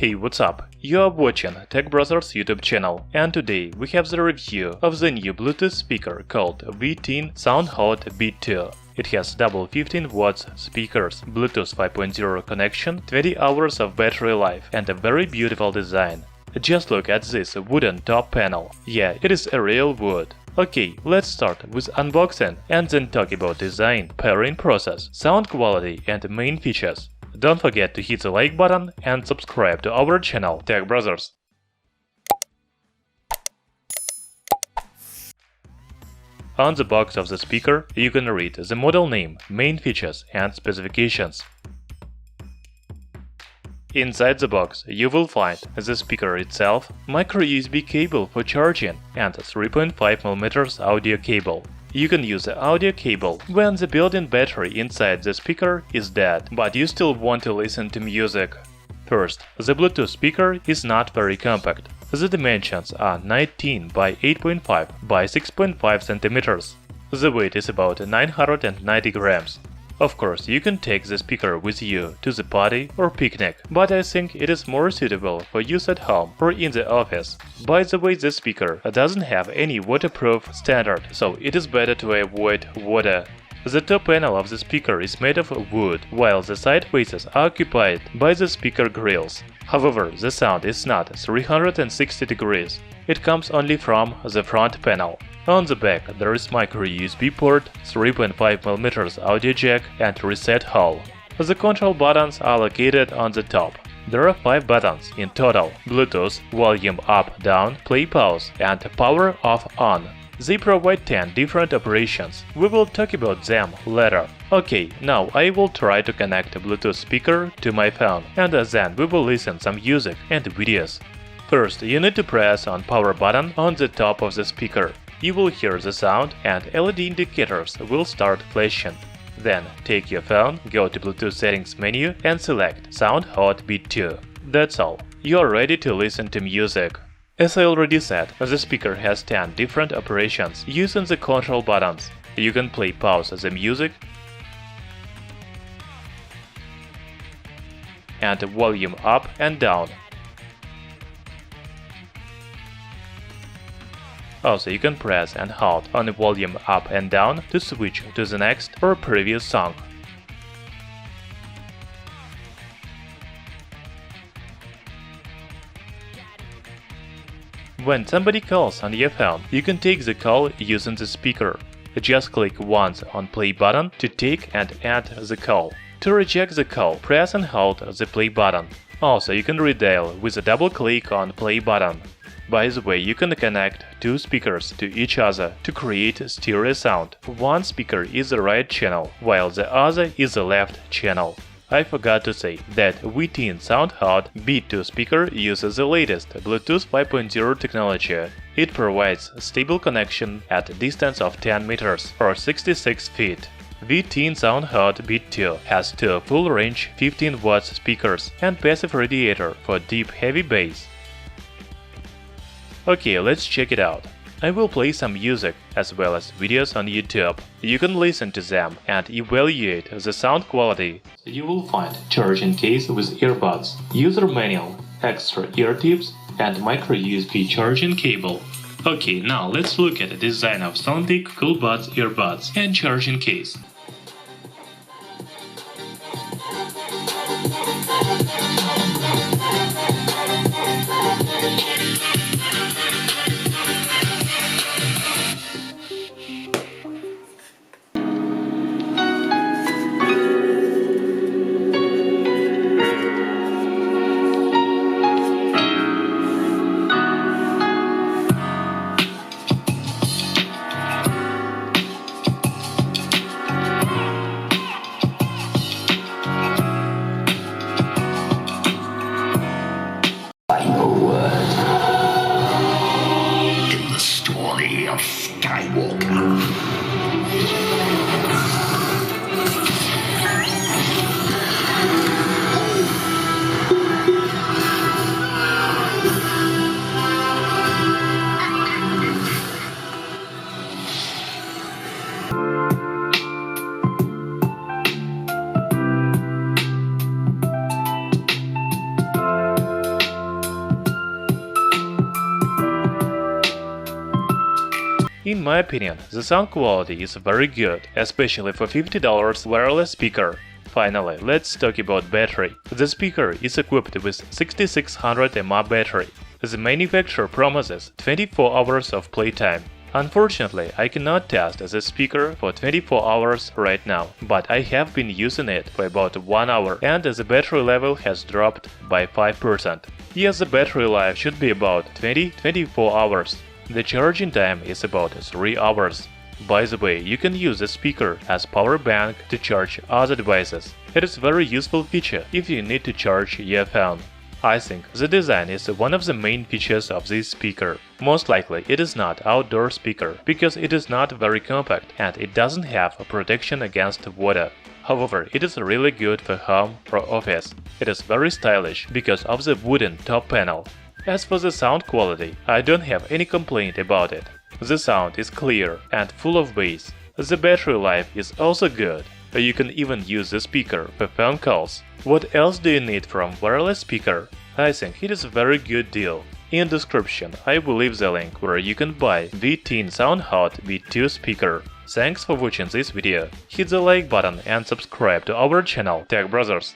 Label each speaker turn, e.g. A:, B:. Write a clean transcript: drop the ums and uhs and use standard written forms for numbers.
A: Hey, what's up? You are watching Tech Brothers YouTube channel, and today we have the review of the new Bluetooth speaker called VTIN Soundhot B2. It has double 15 watts speakers, Bluetooth 5.0 connection, 20 hours of battery life, and a very beautiful design. Just look at this wooden top panel. Yeah, it is a real wood. Okay, let's start with unboxing and then talk about design, pairing process, sound quality, and main features. Don't forget to hit the like button and subscribe to our channel, Tech Brothers. On the box of the speaker, you can read the model name, main features, and specifications. Inside the box, you will find the speaker itself, micro USB cable for charging, and 3.5mm audio cable. You can use the audio cable when the built-in battery inside the speaker is dead, but you still want to listen to music. First, the Bluetooth speaker is not very compact. The dimensions are 19 by 8.5 by 6.5 cm. The weight is about 990 grams. Of course, you can take the speaker with you to the party or picnic, but I think it is more suitable for use at home or in the office. By the way, this speaker doesn't have any waterproof standard, so it is better to avoid water. The top panel of the speaker is made of wood, while the side faces are occupied by the speaker grills. However, the sound is not 360 degrees. It comes only from the front panel. On the back there is micro USB port, 3.5mm audio jack, and reset hole. The control buttons are located on the top. There are 5 buttons in total: Bluetooth, volume up, down, play, pause, and power off, on. They provide 10 different operations. We will talk about them later. Okay, now I will try to connect a Bluetooth speaker to my phone, and then we will listen some music and videos. First, you need to press on power button on the top of the speaker. You will hear the sound and LED indicators will start flashing. Then take your phone, go to Bluetooth settings menu and select Soundhot B2. That's all. You are ready to listen to music. As I already said, the speaker has 10 different operations using the control buttons. You can play pause the music and volume up and down. Also, you can press and hold on the volume up and down to switch to the next or previous song. When somebody calls on your phone, you can take the call using the speaker. Just click once on play button to take and end the call. To reject the call, press and hold the play button. Also, you can redial with a double click on play button. By the way, you can connect 2 speakers to each other to create stereo sound. One speaker is the right channel, while the other is the left channel. I forgot to say that VTIN Soundhot B2 speaker uses the latest Bluetooth 5.0 technology. It provides stable connection at a distance of 10 meters or 66 feet. VTIN Soundhot B2 has 2 full-range 15 watts speakers and passive radiator for deep heavy bass. Okay, let's check it out. I will play some music as well as videos on YouTube. You can listen to them and evaluate the sound quality. You will find charging case with earbuds, user manual, extra ear tips, and micro USB charging cable. Okay, now let's look at the design of Soundpeak Coolbuds earbuds and charging case. In my opinion, the sound quality is very good, especially for $50 wireless speaker. Finally, let's talk about battery. The speaker is equipped with 6600 mAh battery. The manufacturer promises 24 hours of playtime. Unfortunately, I cannot test the speaker for 24 hours right now, but I have been using it for about 1 hour and the battery level has dropped by 5%. Yes, the battery life should be about 20-24 hours. The charging time is about 3 hours. By the way, you can use the speaker as power bank to charge other devices. It is a very useful feature if you need to charge your phone. I think the design is one of the main features of this speaker. Most likely it is not outdoor speaker because it is not very compact and it doesn't have a protection against water. However, it is really good for home or office. It is very stylish because of the wooden top panel. As for the sound quality, I don't have any complaint about it. The sound is clear and full of bass. The battery life is also good. You can even use the speaker for phone calls. What else do you need from wireless speaker? I think it is a very good deal. In description I will leave the link where you can buy VTIN Soundhot B2 speaker. Thanks for watching this video. Hit the like button and subscribe to our channel Tech Brothers.